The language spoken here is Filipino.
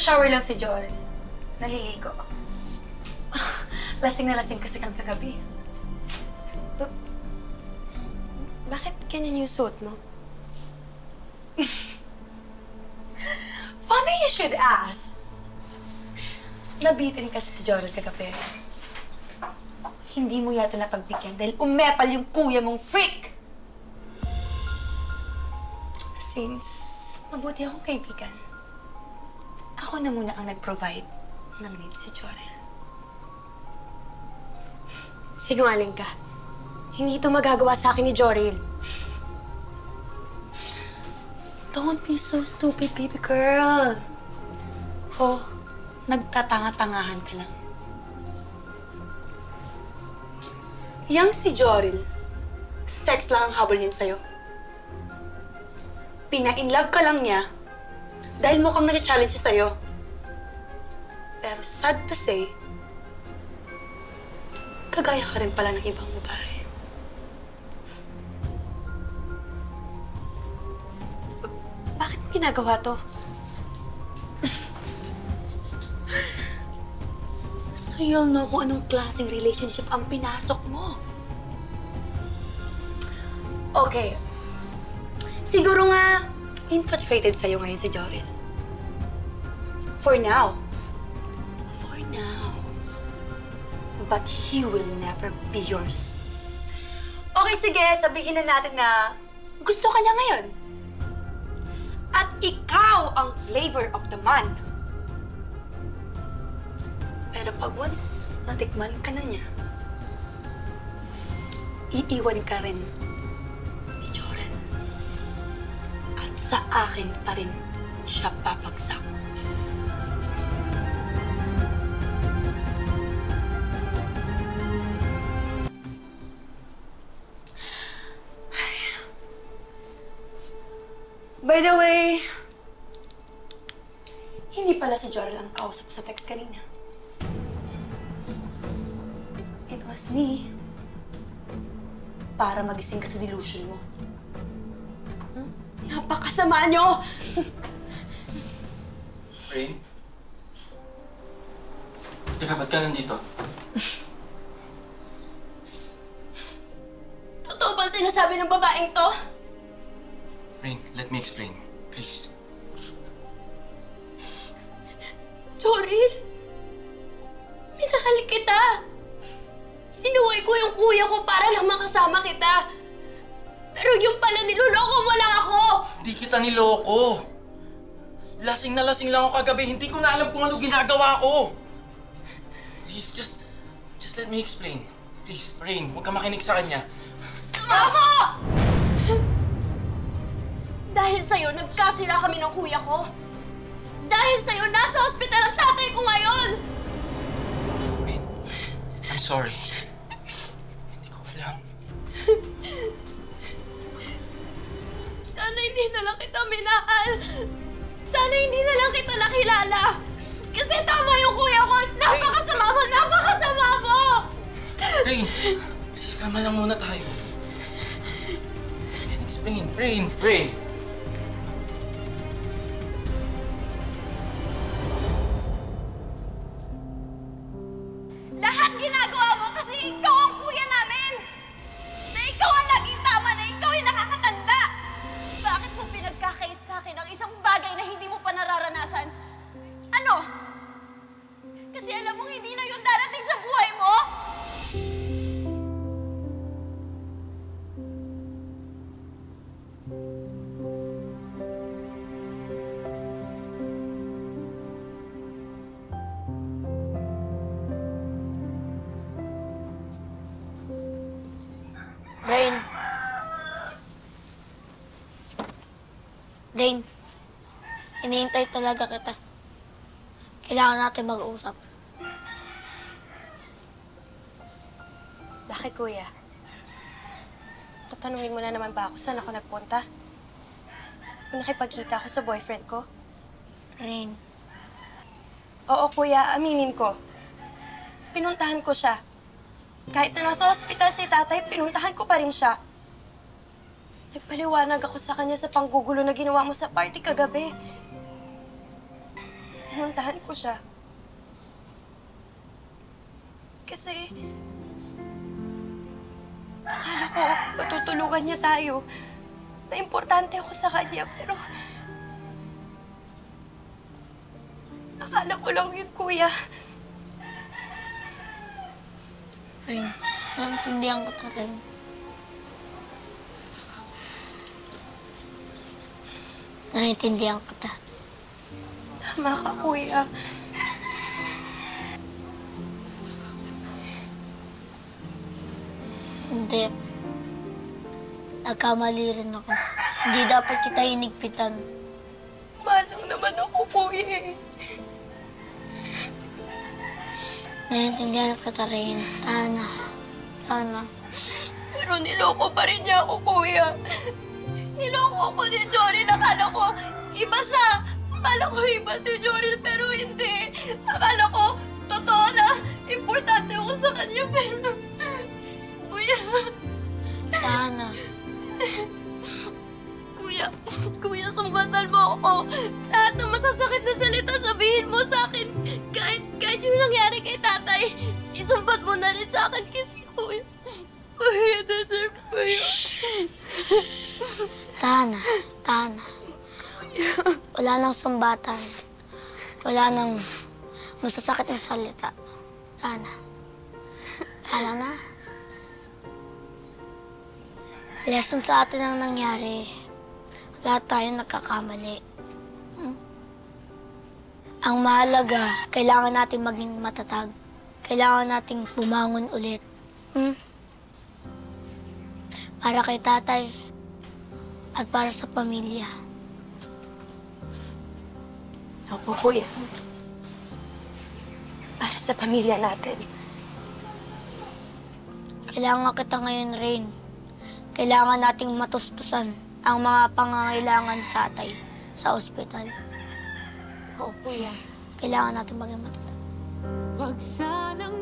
Nasa-shower lang si Jorel. Naliligo. Lasing na lasing kasi kang kagabi. Bakit ganyan yung suot mo? Funny you should ask. Nabitin kasi si Jorel kagabi. Hindi mo yata napagbigyan dahil umepal yung kuya mong freak! Since mabuti akong kaibigan, ako na muna ang nag-provide ng needs si Jorel. Sinungaling ka. Hindi ito magagawa sa akin ni Jorel. Don't be so stupid, baby girl. Oh, nagtatanga-tangahan ka lang. Yang si Jorel, sex lang ang habol niyan sa'yo. Pina-inlove ka lang niya dahil mukhang nag-challenge siya sa'yo. Pero sad to say, kagaya ka rin pala ng ibang babae. Bakit mo ginagawa to? So you'll know kung anong klaseng relationship ang pinasok mo. Okay. Siguro nga, infatuated sa'yo ngayon si Jorel. For now. For now. But he will never be yours. Okay, sige. Sabihin na natin na gusto ka niya ngayon. At ikaw ang flavor of the month. Pero pag once natikman ka na niya, iiwan ka rin ni Jorel. At sa akin pa rin siya papagsak. By the way, hindi pala si Jorel ang kausap sa text kanina. It was me. Para magising ka sa delusion mo. Napakasama niyo! Rain? Teka, ba't ka nandito? Totoo ba sinasabi ng babaeng to? Rain, let me explain. Please. Jorel, minahal kita. Sinuway ko yung kuya ko para lang makasama kita. Pero yung pala niloloko mo lang ako. Hindi kita niloko. Lasing na lasing lang ako kagabi. Hindi ko na alam kung ano ginagawa ko. Please, just let me explain. Please, Rain, huwag ka makinig sa kanya. Mama! Dahil sa'yo, nagkasira kami ng kuya ko. Dahil sa'yo, nasa ospital ang tatay ko ngayon! Rain, I'm sorry. Hindi ko alam. Sana hindi na lang kita minahal. Sana hindi na lang kita nakilala. Kasi tama yung kuya ko. Napakasama mo! Napakasama mo! Rain, please, kalma lang muna tayo. I can explain. Rain, Rain. Lahat ginagawa mo kasi ikaw ang kuya namin! Na ikaw ang laging tama, na ikaw yung nakakatanda! Bakit mo pinagkakait sa akin ang isang bagay na hindi mo pa nararanasan? Ano? Kasi alam mong hindi na yun darating sa buhay mo? Rain. Rain. Hinihintay talaga kita. Kailangan natin mag-usap. Bakit, kuya? Tatanungin mo na naman ba ako saan ako nagpunta? Kung nakipagkita ako sa boyfriend ko? Rain. Oo, kuya, aminin ko. Pinuntahan ko siya. Kahit na nasa ospital si tatay, pinuntahan ko pa rin siya. Nagpaliwanag ako sa kanya sa panggugulo na ginawa mo sa party kagabi. pinuntahan ko siya. Kasi, akala ko matutulungan niya tayo. Na importante ako sa kanya, pero... akala ko lang yun, kuya. Rain, naintindihan ko ta, Rain. Naintindihan ko ta. Tama ka, kuya. Hindi. Nagkamali rin ako. Hindi dapat kita hinigpitan. Mahal lang naman ako, kuya eh. Naintindihan ko ta, Rain. Sana. Sana. Pero niloko pa rin niya ako, kuya. Niloko ako ni Joril. Akala ko iba siya. Akala ko iba si Joril, pero hindi. Akala ko totoo na importante ako sa kanya, pero... kuya. Sana. Kuya, sumbatan mo ako. Lahat ng masasakit na salita sabihin mo sa akin. Kahit yung nangyari kay tatay, isumbat mo na rin sa akin kasi kuya. Kuya, deserve ko yun. Sana. Wala nang sumbatan. Wala nang masasakit na salita. Sana. Sana na. Lesson sa atin ang nangyari. Lahat tayo nagkakamali. Ang mahalaga, kailangan natin maging matatag. Kailangan nating bumangon ulit. Para kay tatay at para sa pamilya. Opo, kuya. Para sa pamilya natin. Kailangan kita ngayon, Rain. Kailangan nating matustusan ang mga pangangailangan ni tatay sa ospital. Oo, kuya. Kailangan natin maging matatag. Wag sanang